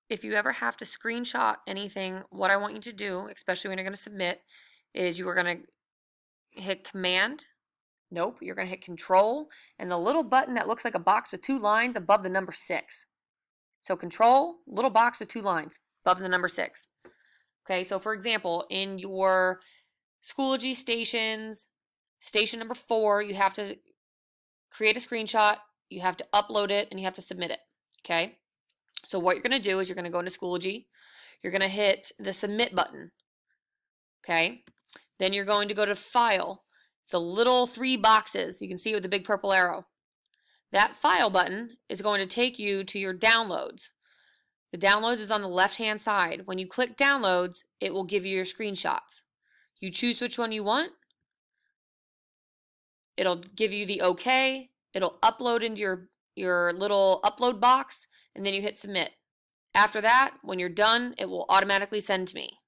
if you ever have to screenshot anything, what I want you to do, especially when you're going to submit, is you are going to hit Command. Nope, you're going to hit Control and the little button that looks like a box with two lines above the number 6. So Control, little box with two lines above the number 6. Okay, so for example, in your Schoology stations, station number 4, you have to create a screenshot, you have to upload it, and you have to submit it. Okay, so what you're going to do is you're going to go into Schoology, you're going to hit the Submit button. Okay, then you're going to go to File. It's the little 3 boxes you can see with the big purple arrow. That File button is going to take you to your downloads. The downloads is on the left-hand side. When you click downloads, it will give you your screenshots. You choose which one you want. It'll give you the OK. It'll upload into your little upload box, and then you hit submit. After that, when you're done, it will automatically send to me.